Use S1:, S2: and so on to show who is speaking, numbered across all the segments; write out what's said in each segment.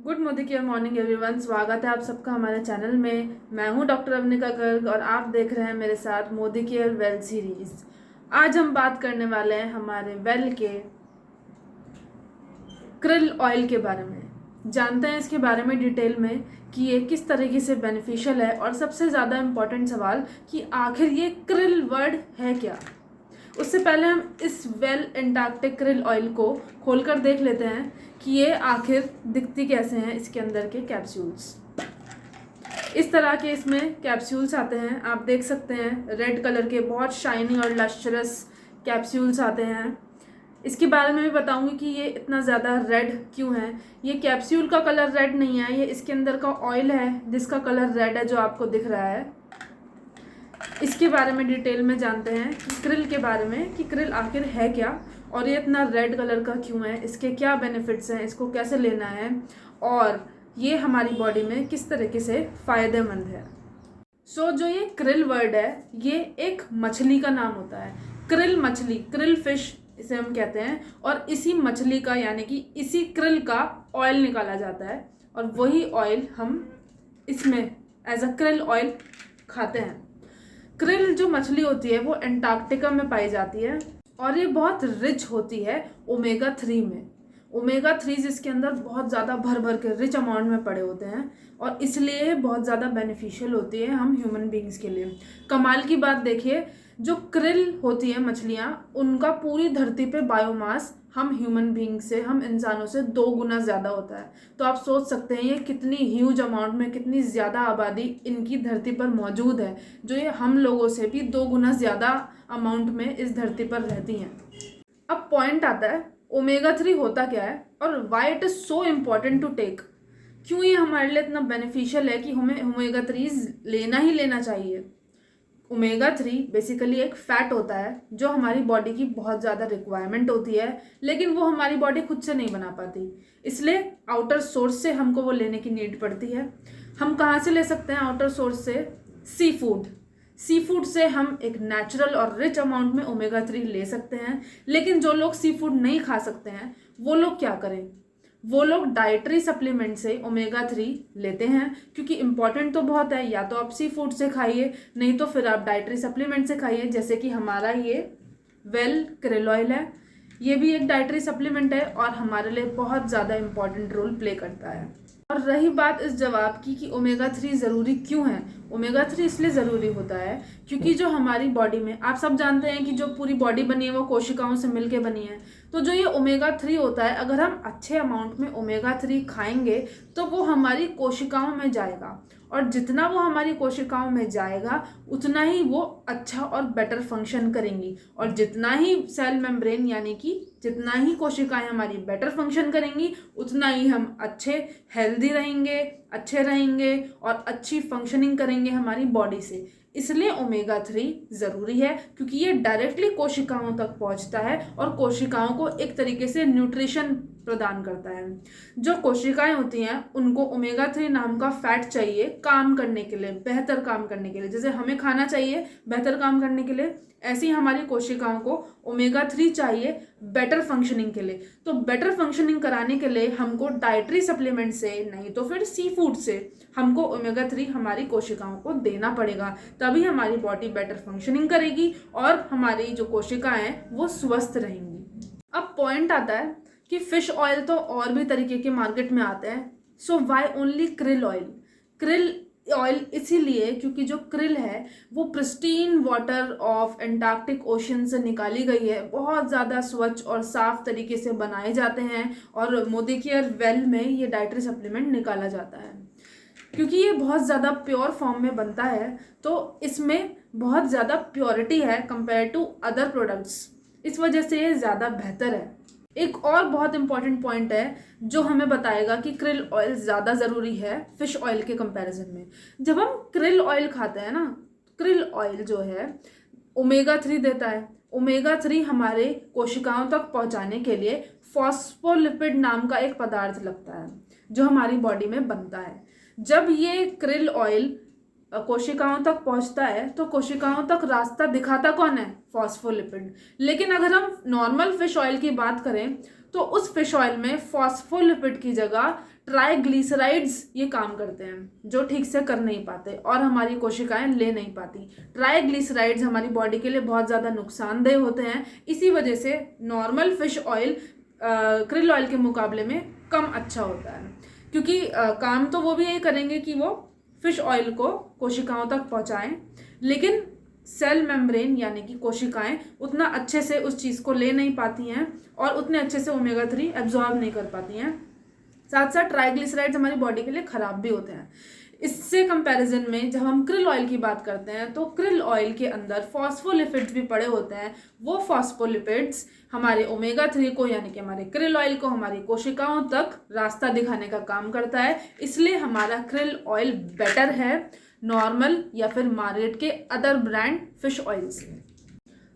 S1: Good morning everyone. स्वागत है आप सबका हमारे चैनल में। मैं हूं डॉक्टर अवनिका गर्ग और आप देख रहे हैं मेरे साथ मोदी केयर वेल सीरीज। आज हम बात करने वाले हैं हमारे वेल के क्रिल ऑयल के बारे में। जानते हैं इसके बारे में डिटेल में कि ये किस तरीके से बेनिफिशियल है, और सबसे ज़्यादा इम्पोर्टेंट सवाल कि आखिर ये क्रिल वर्ड है क्या। उससे पहले हम इस वेल एंटार्क्टिक क्रिल ऑयल को खोलकर देख लेते हैं कि ये आखिर दिखती कैसे हैं। इसके अंदर के कैप्सूल्स इस तरह के इसमें कैप्सूल्स आते हैं। आप देख सकते हैं रेड कलर के बहुत शाइनिंग और लश्चरस कैप्सूल्स आते हैं। इसके बारे में भी बताऊंगी कि ये इतना ज़्यादा रेड क्यों है। ये कैप्सूल का कलर रेड नहीं है, ये इसके अंदर का ऑयल है जिसका कलर रेड है, जो आपको दिख रहा है। इसके बारे में डिटेल में जानते हैं कि क्रिल के बारे में, कि क्रिल आखिर है क्या और ये इतना रेड कलर का क्यों है, इसके क्या बेनिफिट्स हैं, इसको कैसे लेना है और ये हमारी बॉडी में किस तरीके से फ़ायदेमंद है। जो ये क्रिल वर्ड है, ये एक मछली का नाम होता है। क्रिल मछली, क्रिल फिश इसे हम कहते हैं, और इसी मछली का यानी कि इसी क्रिल का ऑयल निकाला जाता है और वही ऑयल हम इसमें एज अ क्रिल ऑयल खाते हैं। क्रिल जो मछली होती है वो एंटार्क्टिका में पाई जाती है और ये बहुत रिच होती है ओमेगा 3 में। ओमेगा 3 इसके अंदर बहुत ज़्यादा भर भर के रिच अमाउंट में पड़े होते हैं और इसलिए बहुत ज़्यादा बेनिफिशियल होती है हम ह्यूमन बींग्स के लिए। कमाल की बात देखिए, जो क्रिल होती है मछलियाँ, उनका पूरी धरती पे बायोमास हम ह्यूमन बींग से, हम इंसानों से 2 गुना ज़्यादा होता है। तो आप सोच सकते हैं ये कितनी ह्यूज अमाउंट में, कितनी ज़्यादा आबादी इनकी धरती पर मौजूद है, जो ये हम लोगों से भी 2 गुना ज़्यादा अमाउंट में इस धरती पर रहती हैं। अब पॉइंट आता है ओमेगा 3 होता क्या है और why it is so important to take. क्यों ये हमारे लिए इतना बेनिफिशियल है कि हमें ओमेगा 3 लेना ही लेना चाहिए। ओमेगा 3 बेसिकली एक फैट होता है जो हमारी बॉडी की बहुत ज़्यादा रिक्वायरमेंट होती है, लेकिन वो हमारी बॉडी खुद से नहीं बना पाती, इसलिए आउटर सोर्स से हमको वो लेने की नीड पड़ती है। हम कहाँ से ले सकते हैं आउटर सोर्स से? Sea food. सी फूड से हम एक नेचुरल और रिच अमाउंट में ओमेगा 3 ले सकते हैं। लेकिन जो लोग सी फूड नहीं खा सकते हैं वो लोग क्या करें? वो लोग डाइटरी सप्लीमेंट से ओमेगा 3 लेते हैं, क्योंकि इंपॉर्टेंट तो बहुत है। या तो आप सी फूड से खाइए, नहीं तो फिर आप डाइटरी सप्लीमेंट से खाइए, जैसे कि हमारा ये वेल क्रिल ऑयल है। ये भी एक डाइटरी सप्लीमेंट है और हमारे लिए बहुत ज़्यादा इंपॉर्टेंट रोल प्ले करता है। और रही बात इस जवाब की कि ओमेगा 3 ज़रूरी क्यों है। ओमेगा 3 इसलिए ज़रूरी होता है क्योंकि जो हमारी बॉडी में, आप सब जानते हैं कि जो पूरी बॉडी बनी है वो कोशिकाओं से मिलके बनी है। तो जो ये ओमेगा 3 होता है, अगर हम अच्छे अमाउंट में ओमेगा 3 खाएंगे तो वो हमारी कोशिकाओं में जाएगा, और जितना वो हमारी कोशिकाओं में जाएगा उतना ही वो अच्छा और बेटर फंक्शन करेंगी। और जितना ही सेल मेम्ब्रेन यानी कि जितना ही कोशिकाएं हमारी बेटर फंक्शन करेंगी, उतना ही हम अच्छे हेल्दी रहेंगे, अच्छे रहेंगे और अच्छी फंक्शनिंग करेंगे हमारी बॉडी से। इसलिए ओमेगा 3 ज़रूरी है, क्योंकि ये डायरेक्टली कोशिकाओं तक पहुंचता है और कोशिकाओं को एक तरीके से न्यूट्रिशन प्रदान करता है। जो कोशिकाएं होती हैं उनको ओमेगा 3 नाम का फैट चाहिए काम करने के लिए, बेहतर काम करने के लिए। जैसे हमें खाना चाहिए बेहतर काम करने के लिए, ऐसे ही हमारी कोशिकाओं को ओमेगा 3 चाहिए बेटर फंक्शनिंग के लिए। तो बेटर फंक्शनिंग कराने के लिए हमको डाइटरी सप्लीमेंट से, नहीं तो फिर सी फूड से हमको ओमेगा 3 हमारी कोशिकाओं को देना पड़ेगा, तभी हमारी बॉडी बेटर फंक्शनिंग करेगी और हमारी जो कोशिकाएं हैं वो स्वस्थ रहेंगी। अब पॉइंट आता है कि फिश ऑयल तो और भी तरीके के मार्केट में आते हैं, so why only krill oil? Krill oil इसीलिए क्योंकि जो क्रिल है वो pristine water of Antarctic Ocean से निकाली गई है। बहुत ज़्यादा स्वच्छ और साफ तरीके से बनाए जाते हैं और मोदी केयर वेल में ये डाइटरी सप्लीमेंट निकाला जाता है। क्योंकि ये बहुत ज़्यादा प्योर फॉर्म में बनता है तो इसमें बहुत ज़्यादा प्योरिटी है कंपेयर टू अदर प्रोडक्ट्स, इस वजह से ये ज़्यादा बेहतर है। एक और बहुत इंपॉर्टेंट पॉइंट है जो हमें बताएगा कि क्रिल ऑयल ज़्यादा ज़रूरी है फिश ऑयल के कंपैरिजन में। जब हम क्रिल ऑयल खाते हैं ना, क्रिल ऑयल जो है ओमेगा 3 देता है। ओमेगा 3 हमारे कोशिकाओं तक पहुंचाने के लिए फॉस्फोलिपिड नाम का एक पदार्थ लगता है जो हमारी बॉडी में बनता है। जब ये क्रिल ऑयल कोशिकाओं तक पहुंचता है तो कोशिकाओं तक रास्ता दिखाता कौन है? फॉस्फोलिपिड। लेकिन अगर हम नॉर्मल फिश ऑयल की बात करें तो उस फिश ऑयल में फॉस्फोलिपिड की जगह ट्राइग्लिसराइड्स ये काम करते हैं जो ठीक से कर नहीं पाते और हमारी कोशिकाएं ले नहीं पाती। ट्राइग्लिसराइड्स हमारी बॉडी के लिए बहुत ज़्यादा नुकसानदेह होते हैं। इसी वजह से normal fish oil krill oil के मुकाबले में कम अच्छा होता है, क्योंकि काम तो वो भी यही करेंगे कि वो फिश ऑयल को कोशिकाओं तक पहुंचाएं, लेकिन सेल मेम्ब्रेन यानी कि कोशिकाएं उतना अच्छे से उस चीज़ को ले नहीं पाती हैं और उतने अच्छे से ओमेगा 3 एब्जॉर्ब नहीं कर पाती हैं। साथ साथ ट्राइग्लिसराइड्स हमारी बॉडी के लिए ख़राब भी होते हैं। इससे कंपैरिजन में जब हम क्रिल ऑयल की बात करते हैं तो क्रिल ऑयल के अंदर फॉस्फोलिपिड्स भी पड़े होते हैं। वो फॉस्फोलिपिड्स हमारे ओमेगा 3 को यानी कि हमारे क्रिल ऑयल को हमारी कोशिकाओं तक रास्ता दिखाने का काम करता है। इसलिए हमारा क्रिल ऑयल बेटर है नॉर्मल या फिर मार्केट के अदर ब्रांड फिश ऑयल से।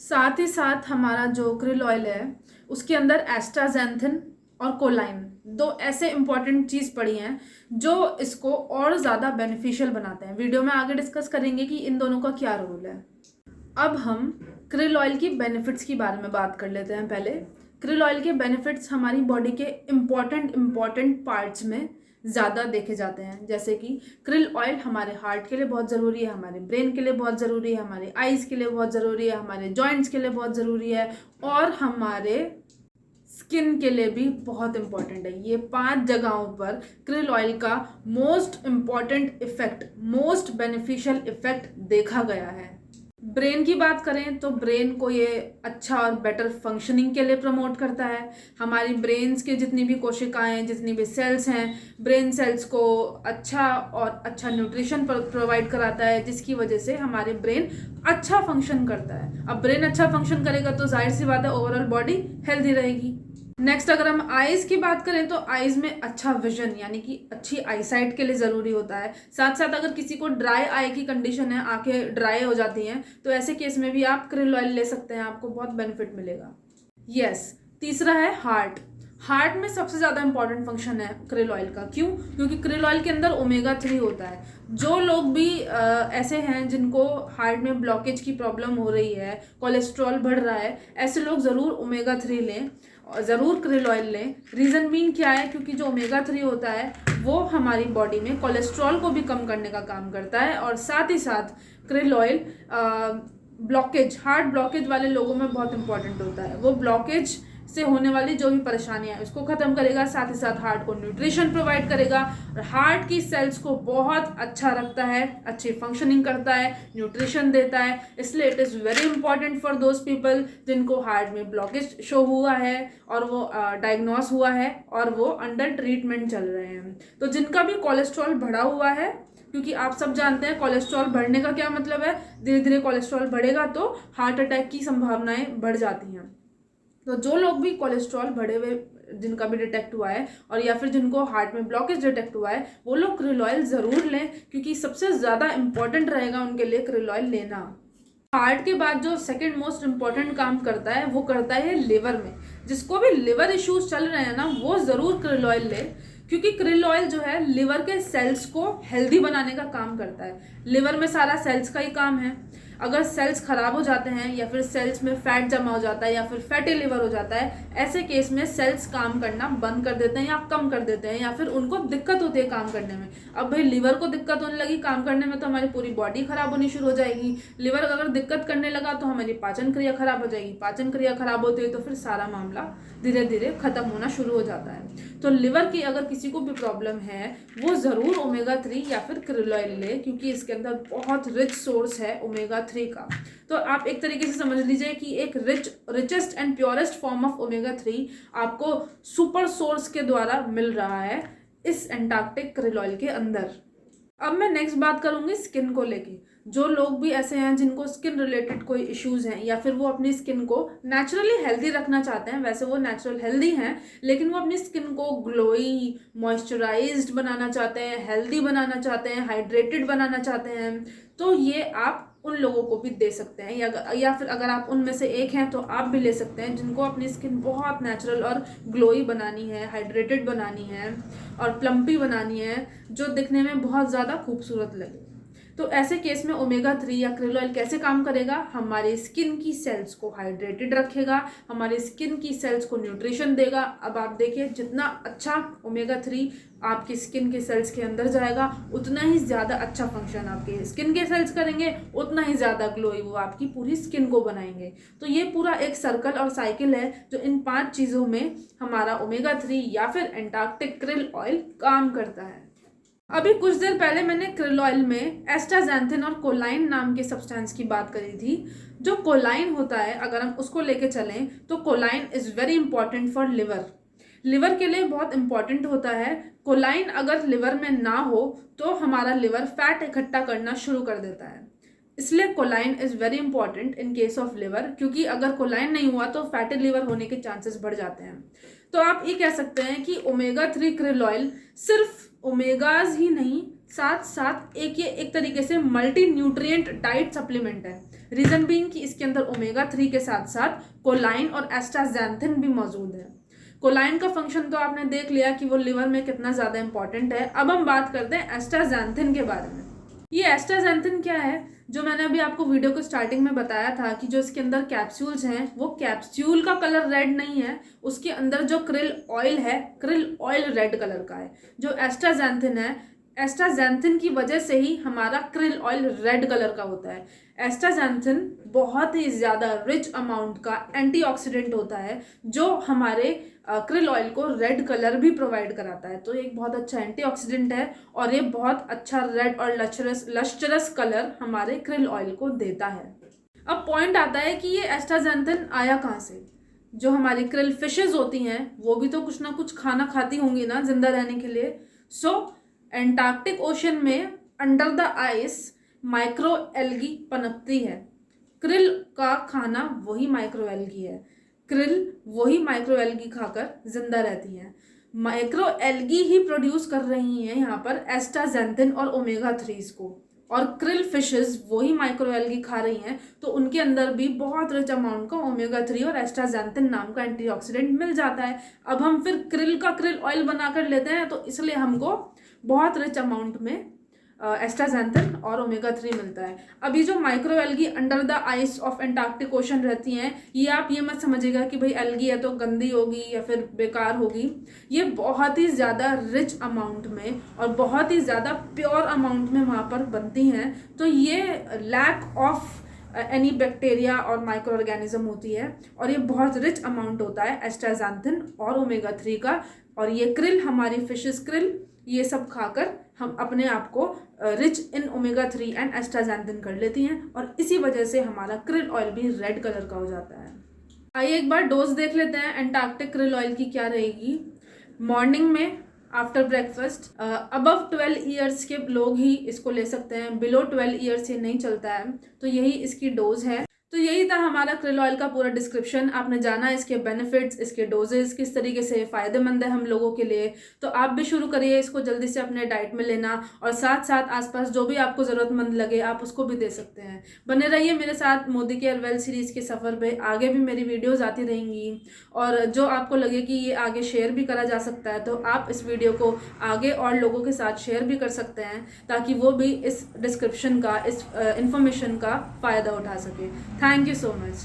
S1: साथ ही साथ हमारा जो क्रिल ऑयल है उसके अंदर एस्टाजेंथिन और कोलाइन दो ऐसे इंपॉर्टेंट चीज़ पड़ी हैं जो इसको और ज़्यादा बेनिफिशियल बनाते हैं। वीडियो में आगे डिस्कस करेंगे कि इन दोनों का क्या रोल है। अब हम क्रिल ऑयल की बेनिफिट्स की बारे में बात कर लेते हैं। पहले क्रिल ऑयल के बेनिफिट्स हमारी बॉडी के इम्पॉर्टेंट पार्ट्स में ज़्यादा देखे जाते हैं, जैसे कि क्रिल ऑयल हमारे हार्ट के लिए बहुत ज़रूरी है, हमारे ब्रेन के लिए बहुत ज़रूरी है, हमारे आइज़ के लिए बहुत ज़रूरी है, हमारे जॉइंट्स के लिए बहुत ज़रूरी है और हमारे स्किन के लिए भी बहुत इंपॉर्टेंट है। ये 5 जगहों पर क्रिल ऑयल का most important effect, most beneficial effect देखा गया है। ब्रेन की बात करें तो ब्रेन को ये अच्छा और बेटर फंक्शनिंग के लिए प्रमोट करता है। हमारी ब्रेन्स के जितनी भी कोशिकाएं, जितनी भी सेल्स हैं, ब्रेन सेल्स को अच्छा और अच्छा न्यूट्रिशन प्रोवाइड कराता है, जिसकी वजह से हमारे ब्रेन अच्छा फंक्शन करता है। अब ब्रेन अच्छा फंक्शन करेगा तो जाहिर सी बात है ओवरऑल बॉडी हेल्दी रहेगी। नेक्स्ट अगर हम आइज़ की बात करें तो आइज़ में अच्छा विजन यानी कि अच्छी आईसाइट के लिए ज़रूरी होता है। साथ साथ अगर किसी को ड्राई आई की कंडीशन है, आंखें ड्राई हो जाती हैं, तो ऐसे केस में भी आप क्रिल ऑयल ले सकते हैं, आपको बहुत बेनिफिट मिलेगा। यस, तीसरा है हार्ट। हार्ट में सबसे ज़्यादा इंपॉर्टेंट फंक्शन है क्रिल ऑयल का। क्यों? क्योंकि क्रिल ऑयल के अंदर ओमेगा 3 होता है। जो लोग भी ऐसे हैं जिनको हार्ट में ब्लॉकेज की प्रॉब्लम हो रही है, कोलेस्ट्रॉल बढ़ रहा है, ऐसे लोग ज़रूर ओमेगा 3 लें और ज़रूर क्रिल ऑयल लें। रीज़न बीइंग क्या है? क्योंकि जो ओमेगा 3 होता है वो हमारी बॉडी में कोलेस्ट्रॉल को भी कम करने का काम करता है और साथ ही साथ krill oil blockage, heart blockage वाले लोगों में बहुत इंपॉर्टेंट होता है। वो ब्लॉकेज से होने वाली जो भी परेशानियां हैं उसको ख़त्म करेगा, साथ ही साथ हार्ट को न्यूट्रिशन प्रोवाइड करेगा और हार्ट की सेल्स को बहुत अच्छा रखता है, अच्छी फंक्शनिंग करता है, न्यूट्रिशन देता है। इसलिए it is very important for those people जिनको हार्ट में ब्लॉकेज शो हुआ है और वो डायग्नोस हुआ है और वो अंडर ट्रीटमेंट चल रहे हैं। तो जिनका भी कोलेस्ट्रॉल बढ़ा हुआ है, क्योंकि आप सब जानते हैं कोलेस्ट्रॉल बढ़ने का क्या मतलब है, धीरे धीरे कोलेस्ट्रॉल बढ़ेगा तो हार्ट अटैक की संभावनाएं बढ़ जाती हैं। तो जो लोग भी कोलेस्ट्रॉल बढ़े हुए जिनका भी डिटेक्ट हुआ है और या फिर जिनको हार्ट में ब्लॉकेज डिटेक्ट हुआ है, वो लोग क्रिल ऑयल ज़रूर लें, क्योंकि सबसे ज़्यादा इंपॉर्टेंट रहेगा उनके लिए क्रिल ऑयल लेना। हार्ट के बाद जो सेकंड मोस्ट इम्पॉर्टेंट काम करता है वो करता है लिवर में। जिसको भी लिवर इश्यूज चल रहे हैं ना, वो ज़रूर क्रिल ऑयल ले, क्योंकि क्रिल ऑयल जो है लिवर के सेल्स को हेल्दी बनाने का काम करता है। लिवर में सारा सेल्स का ही काम है। अगर सेल्स खराब हो जाते हैं या फिर सेल्स में फैट जमा हो जाता है या फिर फैटी लिवर हो जाता है, ऐसे केस में सेल्स काम करना बंद कर देते हैं या कम कर देते हैं या फिर उनको दिक्कत होती है काम करने में। अब भाई लिवर को दिक्कत होने लगी काम करने में तो हमारी पूरी बॉडी खराब होनी शुरू हो जाएगी। लिवर अगर दिक्कत करने लगा तो हमारी पाचन क्रिया खराब हो जाएगी। पाचन क्रिया खराब होती है तो फिर सारा मामला धीरे धीरे खत्म होना शुरू हो जाता है। तो लिवर की अगर किसी को भी प्रॉब्लम है वो ज़रूर ओमेगा 3 या फिर क्रिल ऑयल ले, क्योंकि इसके अंदर बहुत रिच सोर्स है ओमेगा 3 का। तो आप एक तरीके से समझ लीजिए कि एक richest and purest form of omega 3 आपको सुपर सोर्स के द्वारा मिल रहा है इस एंटार्क्टिक क्रिल ऑयल के अंदर। अब मैं नेक्स्ट बात करूंगी स्किन को लेके। जो लोग भी ऐसे हैं जिनको स्किन रिलेटेड कोई इश्यूज हैं या फिर वो अपनी स्किन को नेचुरली हेल्दी रखना चाहते हैं, वैसे वो नेचुरल हेल्दी हैं लेकिन वो अपनी स्किन को ग्लोई, मॉइस्चराइज्ड बनाना चाहते हैं, हेल्दी बनाना चाहते हैं, हाइड्रेटेड बनाना चाहते हैं, तो ये आप उन लोगों को भी दे सकते हैं। या फिर अगर आप उनमें से एक हैं तो आप भी ले सकते हैं जिनको अपनी स्किन बहुत नेचुरल और ग्लोई बनानी है, हाइड्रेटेड बनानी है और प्लम्पी बनानी है, जो दिखने में बहुत ज़्यादा खूबसूरत लगे। तो ऐसे केस में ओमेगा 3 या krill ऑयल कैसे काम करेगा, हमारे स्किन की सेल्स को हाइड्रेटेड रखेगा, हमारे स्किन की सेल्स को न्यूट्रिशन देगा। अब आप देखिए जितना अच्छा ओमेगा 3 आपकी स्किन के सेल्स के अंदर जाएगा उतना ही ज़्यादा अच्छा फंक्शन आपके स्किन के सेल्स करेंगे, उतना ही ज़्यादा ग्लोई वो आपकी पूरी स्किन को बनाएंगे। तो ये पूरा एक सर्कल और साइकिल है जो इन 5 चीज़ों में हमारा ओमेगा 3 या फिर एंटार्क्टिक krill ऑयल काम करता है। अभी कुछ देर पहले मैंने krill ऑयल में एस्टाजेंथिन और कोलाइन नाम के सब्सटेंस की बात करी थी। जो कोलाइन होता है अगर हम उसको लेके चलें तो कोलाइन is very important for liver के लिए बहुत इंपॉर्टेंट होता है। कोलाइन अगर लिवर में ना हो तो हमारा लिवर फैट इकट्ठा करना शुरू कर देता है, इसलिए कोलाइन is very important in case of liver, क्योंकि अगर कोलाइन नहीं हुआ तो फैटी लिवर होने के चांसेस बढ़ जाते हैं। तो आप ये कह सकते हैं कि ओमेगा 3 krill ऑयल सिर्फ ओमेगाज ही नहीं, साथ साथ एक तरीके से मल्टी न्यूट्रिएंट डाइट सप्लीमेंट है। रीज़न बीइंग कि इसके अंदर ओमेगा 3 के साथ साथ कोलाइन और एस्टाजेंथिन भी मौजूद है। कोलाइन का फंक्शन तो आपने देख लिया कि वो लिवर में कितना ज़्यादा इंपॉर्टेंट है। अब हम बात करते हैं एस्टाजेंथिन के बारे में। ये एस्टाजेंथिन क्या है, जो मैंने अभी आपको वीडियो को स्टार्टिंग में बताया था कि जो इसके अंदर कैप्सूल्स हैं वो कैप्सूल का कलर रेड नहीं है, उसके अंदर जो krill ऑयल है krill ऑयल रेड कलर का है। जो एस्टाजेंथिन है, एस्टाजेंथिन की वजह से ही हमारा krill ऑयल रेड कलर का होता है। एस्टाजेंथिन बहुत ही ज़्यादा रिच अमाउंट का एंटीऑक्सीडेंट होता है जो हमारे krill ऑयल को रेड कलर भी प्रोवाइड कराता है। तो एक बहुत अच्छा एंटीऑक्सीडेंट है और ये बहुत अच्छा रेड और लश्चरस कलर हमारे krill ऑयल को देता है। अब पॉइंट आता है कि ये एस्टाजेंथिन आया कहाँ से। जो हमारी krill फिशेज होती हैं वो भी तो कुछ ना कुछ खाना खाती होंगी ना जिंदा रहने के लिए। सो एंटार्क्टिक ओशन में under the ice micro algae पनपती है। krill का खाना वही माइक्रो एल्गी है, krill वही माइक्रो एल्गी खाकर जिंदा रहती हैं। माइक्रो एल्गी ही प्रोड्यूस कर रही हैं यहाँ पर एस्टाजेंथिन और ओमेगा 3 को, और krill फिशेस वही माइक्रो एल्गी खा रही हैं, तो उनके अंदर भी बहुत रिच अमाउंट का ओमेगा 3 और एस्टाजेंथिन नाम का एंटीऑक्सीडेंट मिल जाता है। अब हम फिर krill का krill ऑयल बनाकर लेते हैं, तो इसलिए हमको बहुत रिच अमाउंट में एस्टाजेंथिन और ओमेगा 3 मिलता है। अभी जो micro algae under the ice of Antarctic ocean रहती हैं, ये आप ये मत समझिएगा कि भाई एल्गी है तो गंदी होगी या फिर बेकार होगी। ये बहुत ही ज़्यादा रिच अमाउंट में और बहुत ही ज़्यादा प्योर अमाउंट में वहाँ पर बनती हैं। तो ये लैक ऑफ एनी बैक्टीरिया और माइक्रो ऑर्गेनिज्म होती है और ये बहुत रिच अमाउंट होता है एस्टाजेंथिन और ओमेगा 3 का। और ये krill, हमारी फिशेस krill, ये सब खाकर हम अपने आप को rich in omega 3 and astaxanthin कर लेती हैं और इसी वजह से हमारा krill ऑयल भी रेड कलर का हो जाता है। आइए एक बार डोज देख लेते हैं एंटार्क्टिक krill ऑयल की क्या रहेगी। मॉर्निंग में आफ्टर ब्रेकफास्ट अबव 12 ईयर्स के लोग ही इसको ले सकते हैं, बिलो 12 ईयर्स ये नहीं चलता है। तो यही इसकी डोज है। तो यही था हमारा krill ऑयल का पूरा डिस्क्रिप्शन। आपने जाना इसके बेनिफिट्स, इसके डोजेस, किस तरीके से फ़ायदेमंद है हम लोगों के लिए। तो आप भी शुरू करिए इसको जल्दी से अपने डाइट में लेना, और साथ साथ आसपास जो भी आपको ज़रूरतमंद लगे आप उसको भी दे सकते हैं। बने रहिए मेरे साथ मोदी केयर वेल सीरीज़ के सफ़र पे, आगे भी मेरी वीडियोज़ आती रहेंगी। और जो आपको लगे कि ये आगे शेयर भी करा जा सकता है तो आप इस वीडियो को आगे और लोगों के साथ शेयर भी कर सकते हैं, ताकि वो भी इस डिस्क्रिप्शन का, इस इंफॉर्मेशन का फ़ायदा उठा सके। Thank you so much.